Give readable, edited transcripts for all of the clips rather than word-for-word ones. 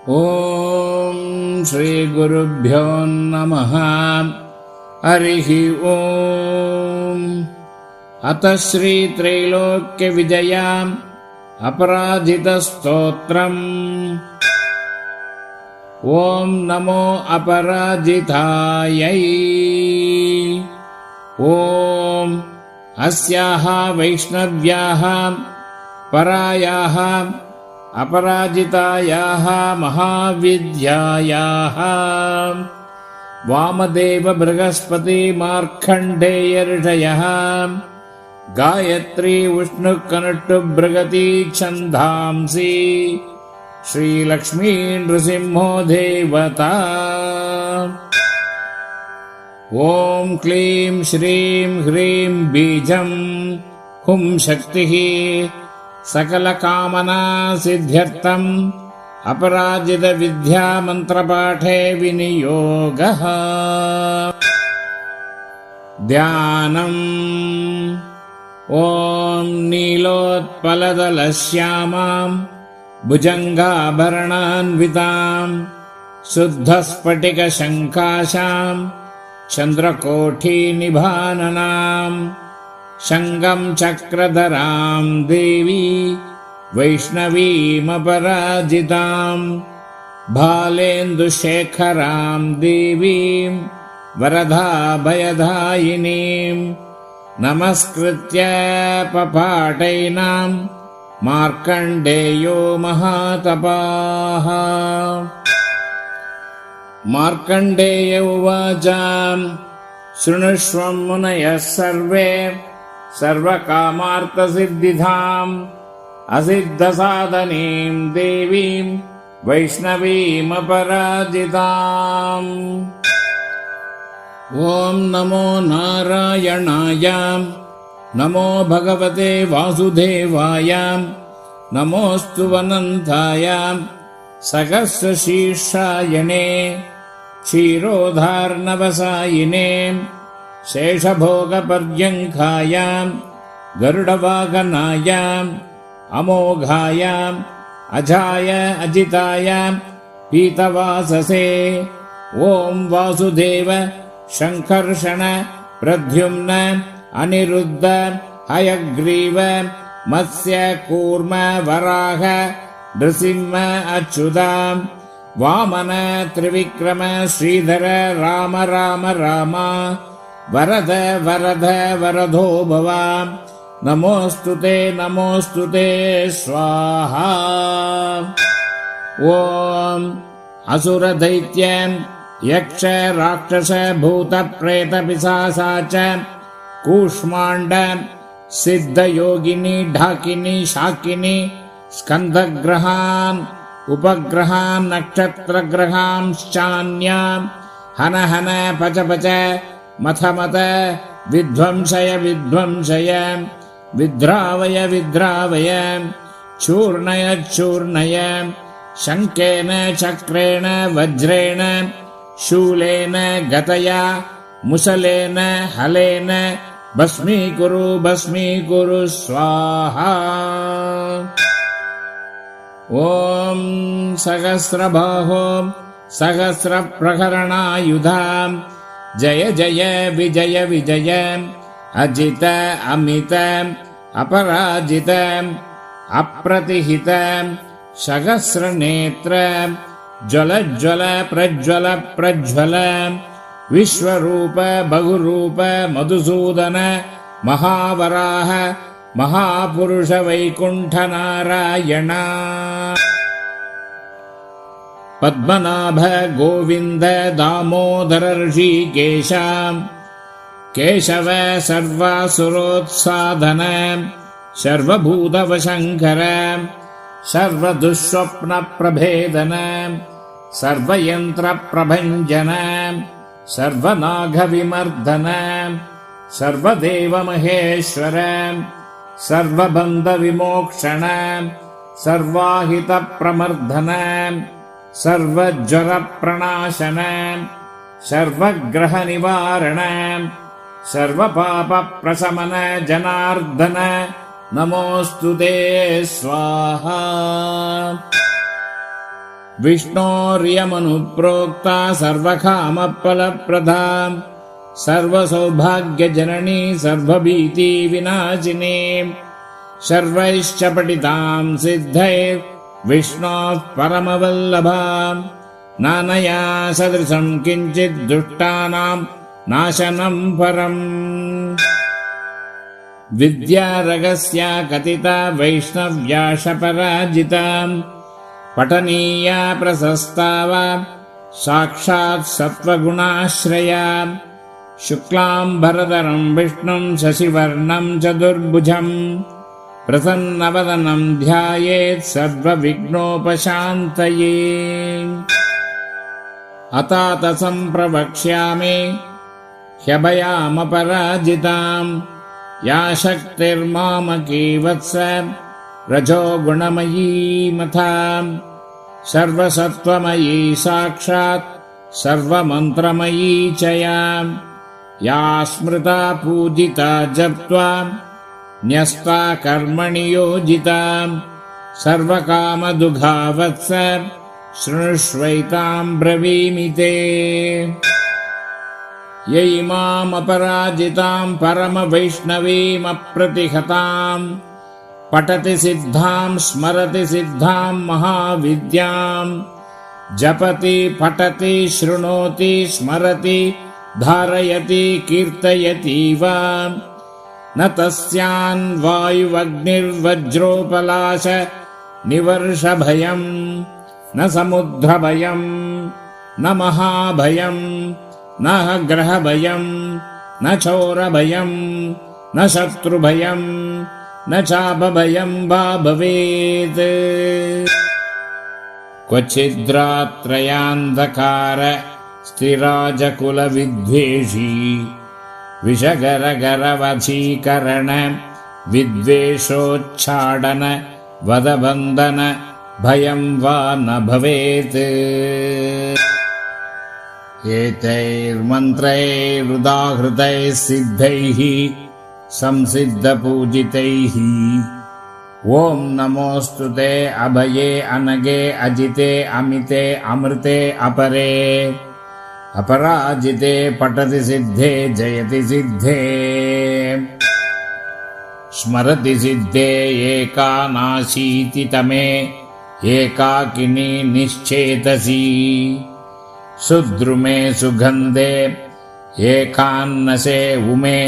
ಓಂ ಶ್ರೀ ಗುರುಭ್ಯೋ ನಮಃ. ಹರಿಃ ಓಂ. ಅತ ಶ್ರೀ ತ್ರೈಲೋಕ್ಯ ವಿಜಯ ಅಪರಾಜಿತ ಸ್ತೋತ್ರಂ. ಓಂ ನಮೋ ಅಪರಾಜಿತಾಯೈ. ಓಂ ಅಸ್ಯಾಃ ವೈಷ್ಣವ್ಯಾಃ ಪರಾಯಾಃ अपराजितायाः महाविद्यायाः वामदेव बृहस्पति मार्कण्डेय ऋषयः गायत्री विष्णु कनट्टु बृहती छन्दांसि श्रीलक्ष्मी नृसिंहो देवता. ओं क्लीं श्रीं ह्रीं बीजं हुं शक्तिः सकल कामना सिद्ध्यर्थम् अपराजित विद्या मंत्रपाठे विनियोगः. ध्यानम्. ओं नीलोत्पलदलश्यामां भुजङ्गाभरणान्वितां शुद्धस्फटिकशङ्काशां चन्द्रकोटिनिभाननां शङ्गं चक्रधरां देवी वैष्णवीमपराजितां भालेन्दुशेखरां देवीं वरदाभयदायिनीं नमस्कृत्य पपाटैनां मार्कण्डेयो महातपाः. मार्कण्डेय उवाच शृणुष्व मुनयः सर्वे सर्वकामार्थसिद्धिदाम् असिद्धसाधनीं देवीं वैष्णवीमपराजिताम्. ॐ नमो नारायणाय. नमो भगवते वासुदेवाय. नमोऽस्तु अनन्ताय सहस्रशीर्षायणे क्षीरोधार्णवसायिने शेषभोगपर्यङ्काय गरुडवाहनाय अमोघाय अजाय अजिताय पीतवाससे. ॐ वासुदेव शङ्कर्षण प्रद्युम्न अनिरुद्ध हयग्रीव मत्स्य कूर्म वराह नृसिंह अच्युत वामन त्रिविक्रम श्रीधर राम राम राम वरद वरद वरदो भव. नमोऽस्तुते नमोऽस्तुते स्वाहा. ॐ असुरदैत्य यक्ष राक्षस भूत प्रेत पिशाच कूष्माण्ड सिद्धयोगिनी ढाकिनी शाकिनी स्कन्धग्रहान् उपग्रहान् नक्षत्रग्रहांश्चान्यान् हन हन पच पच मथ मथ विध्वंसय विध्वंसय विद्रावय विद्रावय चूर्णय चूर्णय शङ्केन चक्रेण वज्रेण शूलेन गतया मुसलेन हलेन भस्मीकुरु भस्मीकुरु स्वाहा. ॐ सहस्रबाहो सहस्रप्रहरणायुधा जय जय विजय विजय अजित अमित अपराजित अप्रतिहित सहस्रनेत्र ज्वल ज्वल प्रज्वल प्रज्वल विश्वरूप बहुरूप मधुसूदन महावराह महापुरुष वैकुण्ठ नारायण पद्मनाभ गोविन्द दामोदर ऋषिकेश केशव सर्वासुरोत्साधन सर्वभूतवशङ्कर सर्वदुःस्वप्नप्रभेदन सर्वयन्त्रप्रभञ्जन सर्वनागविमर्दन सर्वदेवमहेश्वर सर्वबन्धविमोक्षण सर्वाहितप्रमर्दन सर्वज्वरप्रणाशन सर्वग्रहनिवारण सर्वपापप्रशमन जनार्दन नमोऽस्तु ते स्वाहा। विष्णोर्यमनुप्रोक्ता सर्वकामफलप्रदा सर्वसौभाग्यजननी सर्वभीतिविनाशिनी सर्वैश्च पठितां सिद्धैर्विष्णोः परमवल्लभा नानया सदृशं किञ्चित् दुष्टानां नाशनं परम् विद्यारगस्या कथिता वैष्णव्याशपराजिता पठनीया प्रशस्ता वा साक्षात् सत्त्वगुणाश्रया शुक्लाम्बरधरं विष्णुं शशिवर्णं चतुर्भुजं प्रसन्नवदनं ध्यायेत् सर्वविघ्नोपशान्तये अतात सम्प्रवक्ष्यामि ह्यभयामपराजितां या शक्तिर्मामकी वत्स रजोगुणमयी मथा सर्वसत्त्वमयी साक्षात् सर्वमन्त्रमयी च या स्मृता पूजिता जप्त्वा न्यस्ता कर्मणि योजिता सर्वकामदुघा वत्स शृणुष्वैतां ब्रवीमि ते यैमामपराजितां परमवैष्णवीमप्रतिहतां पठति सिद्धां स्मरति सिद्धां महाविद्यां जपति पठति शृणोति स्मरति धारयति कीर्तयति वा न तस्यान् वायुवग्निर्वज्रोपलाश निवर्षभयं न समुद्रभयं न महाभयं न ग्रहभयं न चोरभयं न शत्रुभयं न चापभयं वा भवेत् क्वचिद्रात्रयान्धकार स्थिराजकुलविद्वेषी विषगरगरवशीकरण विद्वेषोच्चाडन वदबन्धन भयं वा न भवेत् एतैर्मन्त्रैरुदाहृतैः सिद्धैः संसिद्धपूजितैः ॐ नमोऽस्तु ते अभये अनगे अजिते अमिते अमृते अपरे अपराजिते पठति सिद्धे जयति सिद्धे स्मरति सिद्धे एकानाशीति तमे एकाकिनी निश्चेतसी सुद्रुमे सुगन्धे एकान्नसे उमे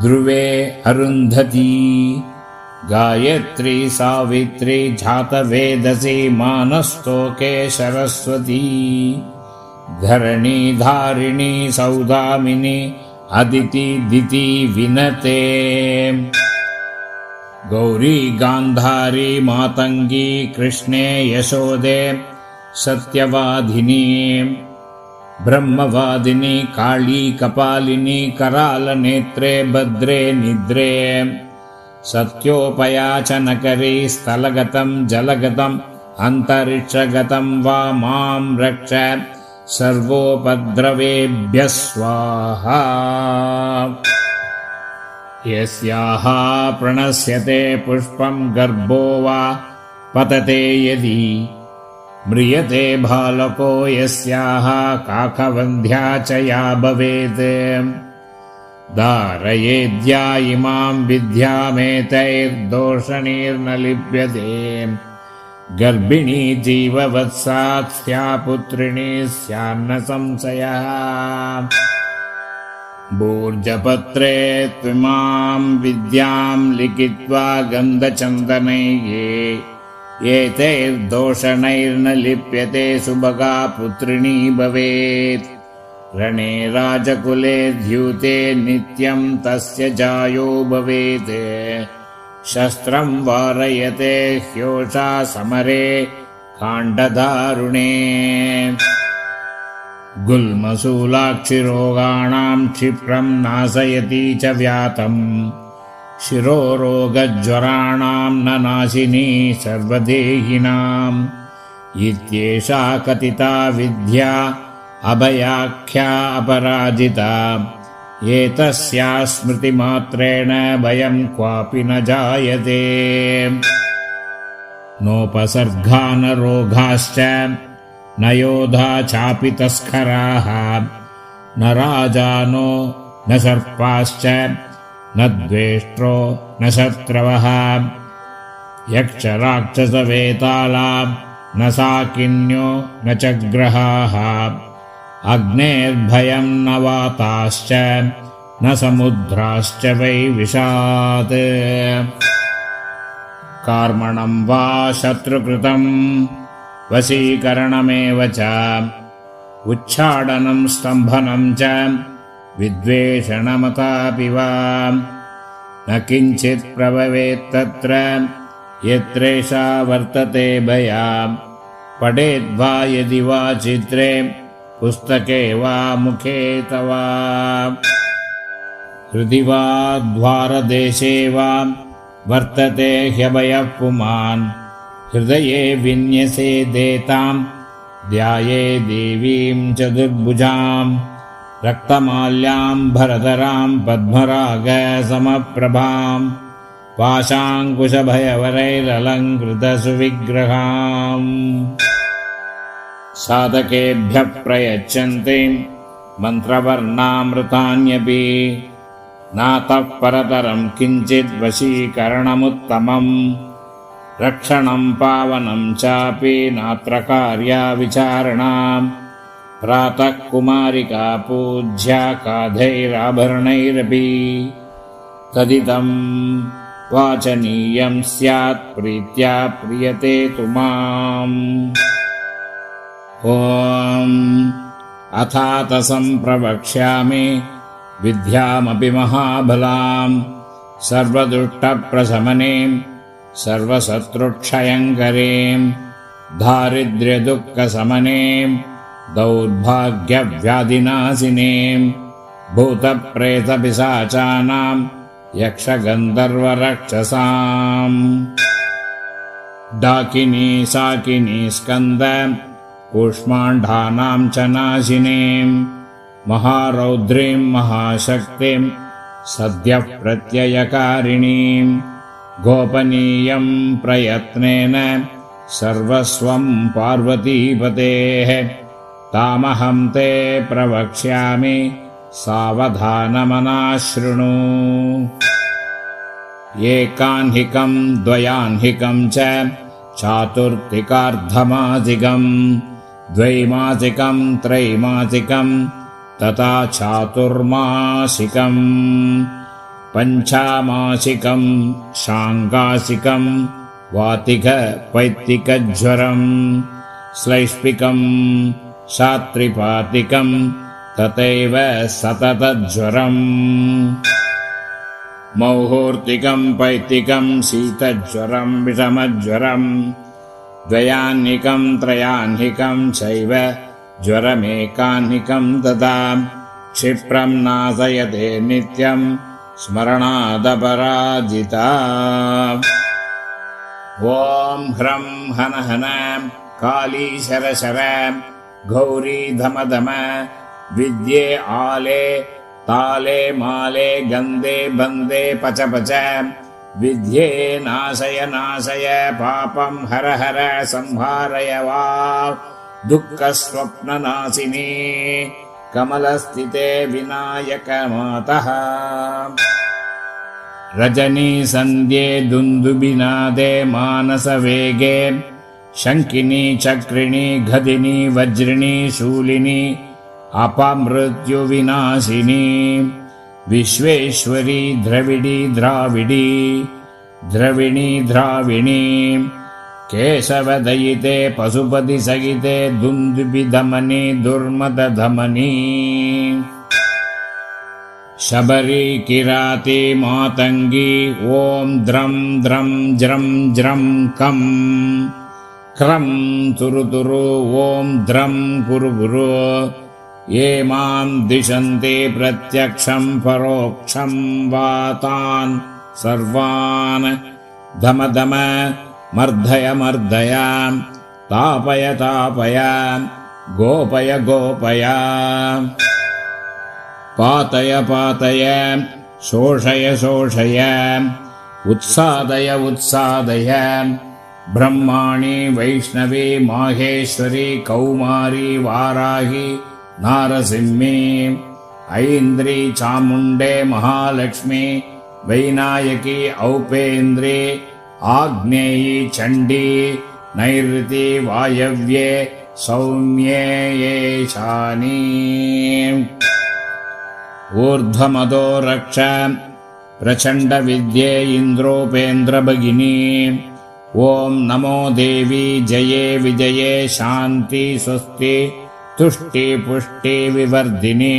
ध्रुवे अरुन्धती गायत्री सावित्री जातवेदसी मानस्तोके सरस्वती धरणी धारिणी सौदामिनी अदिति दिति विनते गौरी गान्धारी मातंगी कृष्णे यशोदे सत्यवादिनी ब्रह्मवादिनी काली कपालिनी करालनेत्रे भद्रे निद्रे सत्योपयाचनकरी स्थलगतं जलगतं अन्तरिक्षगतं वा मां रक्ष सर्वोपद्रवेभ्यः स्वाहा यस्याः प्रणश्यते पुष्पं गर्भो वा पतते यदि म्रियते बालको यस्याः काकवन्ध्या च या भवेत् धारयेद्या इमां विद्यामेतैर्दोषणैर्न लिप्यते गर्भिणी जीववत्सात् स्या पुत्रिणी स्यान्न संशयः भूर्जपत्रे त्विमां विद्यां लिखित्वा गन्धचन्दनैः एतैर्दोषणैर्न लिप्यते सुभगा पुत्रिणी भवेत् रणे राजकुले द्यूते नित्यं तस्य जायो भवेत् शस्त्रं वारयते ह्योषा समरे काण्डदारुणे गुल्मशूलाक्षिरोगाणां क्षिप्रं नाशयति च व्यातम् शिरोरोगज्वराणां न नाशिनी सर्वदेहिनाम् इत्येषा कथिता विद्या अभयाख्या अपराजिता एतस्या स्मृतिमात्रेण भयं क्वापि न जायते नोपसर्गा न रोगाश्च न योधा चापि तस्कराः न राजानो न सर्पाश्च न द्वेष्ट्रो न शत्रवः यक्षराक्षसवेताला न साकिन्यो न च ग्रहाः अग्नेर्भयं न वाताश्च न समुद्राश्च वै विशात् कार्मणं वा शत्रुकृतं वशीकरणमेव च उच्चाडनं स्तम्भनं च विद्वेषणमतापि वा न किञ्चित् प्रभवेत्तत्र यत्रेषा वर्तते भया पठेद्वा यदि वा चित्रे पुस्तके वा मुखे तवा हृदि वा द्वारदेशे वा वर्तते ह्यभयः पुमान् हृदये विन्यसेदेतां ध्याये देवीं चतुर्भुजां रक्तमाल्यां भरधरां पद्मरागसमप्रभां पाशाङ्कुशभयवरैरलङ्कृतसुविग्रहाम् साधकेभ्यः प्रयच्छन्ति मन्त्रवर्णामृतान्यपि नातः परतरं किञ्चित् वशीकरणमुत्तमम् रक्षणं पावनं चापि नात्र कार्या विचारणा प्रातः कुमारिका पूज्या काधैराभरणैरपि तदिदं वाचनीयं स्यात् प्रीत्या प्रियते तु माम् ॐ अथातसं प्रवक्ष्यामि विद्यामपि महाबलां सर्वदुष्टप्रशमनीं सर्वशत्रुक्षयङ्करीं दारिद्र्यदुःखशमनीं दौर्भाग्यव्याधिनाशिनीं भूतप्रेतपिशाचानां यक्षगन्धर्वरक्षसां डाकिनी शाकिनी स्कन्द कूष्माण्डानां च नाशिनीं महारौद्रीं महाशक्तिं सद्यः प्रत्ययकारिणीं गोपनीयं प्रयत्नेन सर्वस्वं पार्वतीपतेः तामहं ते प्रवक्ष्यामि सावधानमना शृणु एकाह्निकं द्वयाह्निकं च चातुर्थिकार्धमासिकं द्वैमासिकं त्रैमासिकं तथा चातुर्मासिकं पञ्चामासिकं शाङ्गासिकं वातिकपैत्तिकज्वरं श्लैष्पिकं शात्रिपातिकं तथैव सततज्वरम् मौहूर्तिकं पैत्तिकं शीतज्वरं विषमज्वरं द्वयाह्निकं त्रयाह्निकं चैव ज्वरमेकाह्निकं तथा क्षिप्रं नाशयते नित्यं स्मरणादपराजिता ॐ ह्रं हन हन काली शर शर गौरी धम धम विद्ये आले ताले माले गन्धे बन्दे पच पच विद्ये नाशय नाशय पापं हर हर संहारय वा दुःखस्वप्ननाशिनी कमलस्थिते विनायकमातः रजनी सन्ध्ये दुन्दुभिनादे मानसवेगे शङ्किनी चक्रिणी गदिनी वज्रिणी शूलिनी अपमृत्युविनाशिनी विश्वेश्वरी द्रविडी द्राविडी द्रविणी द्राविणी केशवदयिते पशुपतिसहिते दुन्दुभिधमनी दुर्मदधमनी शबरी किराती मातंगी ॐ द्रं द्रं ज्रं ज्रं कं क्रं तुरु तुरु ॐ द्रं कुरु कुरु ये मां दिशन्ति प्रत्यक्षं परोक्षं वा तान् सर्वान् धम धम मर्दय मर्दय तापय तापय गोपय गोपय पातय पातय शोषय शोषय उत्सादय उत्सादय ब्रह्माणी वैष्णवी माहेश्वरी कौमारी वाराही नारसिंही ऐन्द्री चामुण्डे महालक्ष्मी वैनायकी औपेन्द्री आग्नेयी चण्डी नैऋती वायव्ये सौम्ये येशानी ऊर्ध्वमदो रक्ष प्रचण्डविद्ये इन्द्रोपेन्द्रभगिनी ॐ नमो देवी जये विजये शान्ति स्वस्ति तुष्टि पुष्टि विवर्धिनी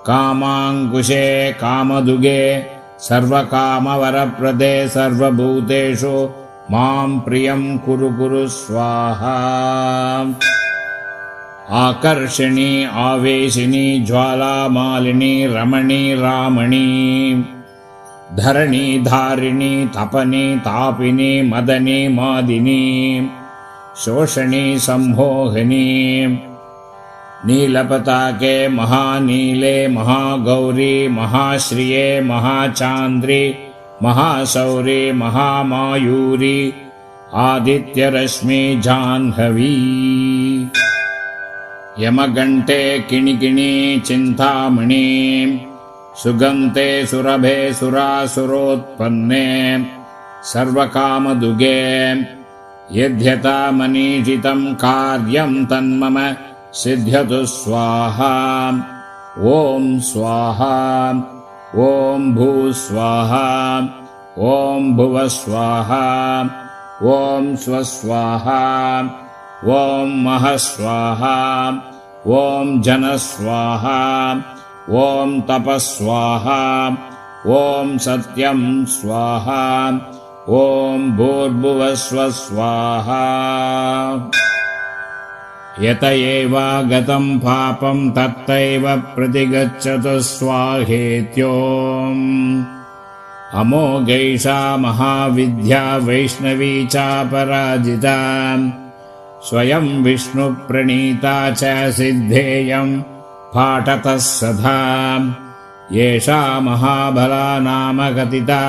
कामाङ्कुशे कामदुगे सर्वकामवरप्रदे सर्वभूतेषु मां प्रियं कुरु कुरु स्वाहा आकर्षिणी आवेशिनी ज्वालामालिनी रमणी रामणी धरणी धारिणी तपनी तापिनी मदनी मादिनी शोषणी सम्मोहिनी नीलपताके महानीले महागौरी महाश्रिये महाचान्द्री महाशौरी महामायूरी आदित्यरश्मि जाह्नवी यमगण्टे किणिकिणी चिन्तामणि सुगन्ते सुरभे सुरासुरोत्पन्ने सर्वकामदुगे यद्यथा मनीषितं कार्यं तन्मम सिद्ध्यतु स्वाहा ॐ स्वाहा ॐ भूस्वाहा ॐ भुवस्वाहा ॐ स्वस्वाहा ॐ महस्वाहा ॐ जनस्वाहा ॐ तपस्वाहा ॐ सत्यं स्वाहा ॐ भूर्भुवस्वस्वाहा यत एवागतं पापं तत्तैव प्रतिगच्छतु स्वाहेत्योम् अमोघैषा महाविद्या वैष्णवी चापराजिता स्वयं विष्णुप्रणीता च सिद्धेयं पाठतः सदा येषा महाबला नाम कथिता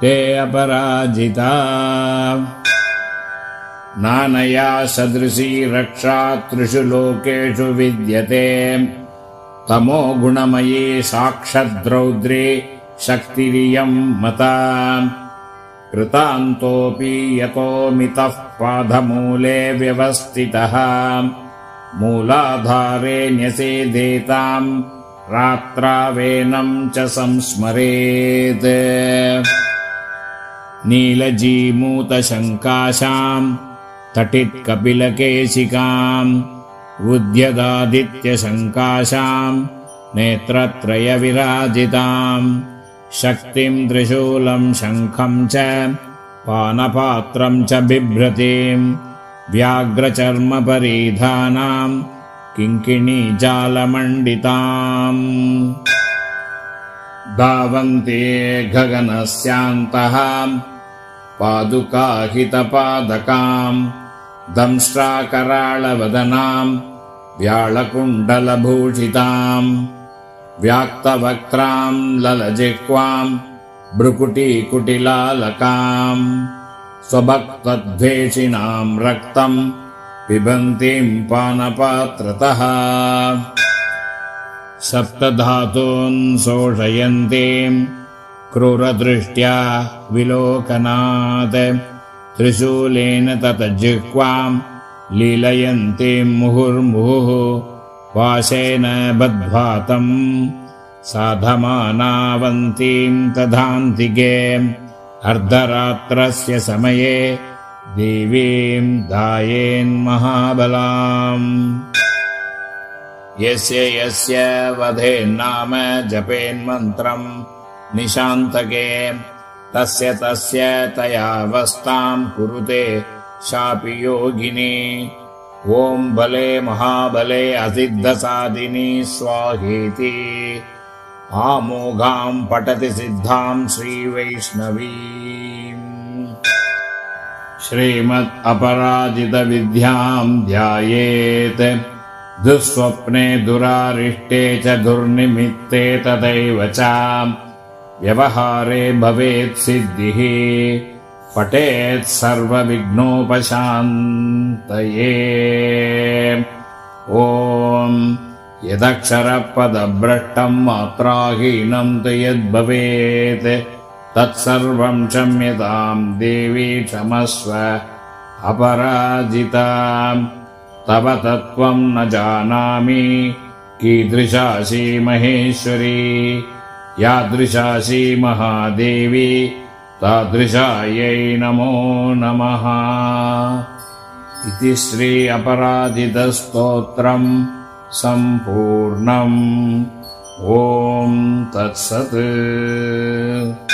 ते अपराजिता नानया सदृशी रक्षा त्रिषु लोकेषु विद्यते तमो गुणमयी साक्षद्रौद्री शक्तिरियं मता कृतान्तोऽपि यतो मितः पादमूले व्यवस्थितः मूलाधारे न्यसेदेतां रात्रावेनं च संस्मरेत् नीलजीमूतशङ्काशां तटित्कपिलकेशिकाम् उद्यदादित्यशङ्काशां नेत्रत्रयविराजिताम् शक्तिं त्रिशूलं शङ्खं च पानपात्रं च बिभ्रतीं व्याघ्रचर्मपरिधानां किङ्किणीजालमण्डिताम् धावन्ते गगनस्यान्तः पादुकाहितपादकां दंष्ट्राकराळवदनां व्याळकुण्डलभूषितां व्याक्तवक्त्रां ललजिह्वां भ्रुकुटीकुटिलालकां स्वभक्तद्वेषिणां रक्तं पिबन्तीं पानपात्रतः सप्तधातून् शोषयन्तीं क्रूरदृष्ट्या विलोकनात् त्रिशूलेन ततजिह्वां लीलयन्तीं मुहुर्मुहुः पाशेन बद्ध्वातं साधमानावन्तीं तदान्तिके अर्धरात्रस्य समये देवीं ध्यायेन्महाबलाम् यस्य यस्य वधेन्नाम जपेन्मन्त्रं निशान्तके तस्य तस्य तयावस्थां कुरुते शापि योगिनी ॐ बले महाबले असिद्धसाधिनी स्वाहेति आमोघां पठति सिद्धां श्रीवैष्णवीम् श्रीमद् अपराजितविद्यां ध्यायेत् दुःस्वप्ने दुरारिष्टे च दुर्निमित्ते तथैव च व्यवहारे भवेत् सिद्धिः पठेत् सर्वविघ्नोपशान्तये। ॐ यदक्षरपदभ्रष्टं मात्राहीनं तु यद्भवेत् तत्सर्वं क्षम्यतां देवी क्षमस्व अपराजितां। तव तत्त्वं न जानामि कीदृशासि महेश्वरी। यादृशासि महादेवी तादृशायै नमो नमः। इति श्री अपराजितस्तोत्रम् सम्पूर्णम्। ॐ तत्सत्।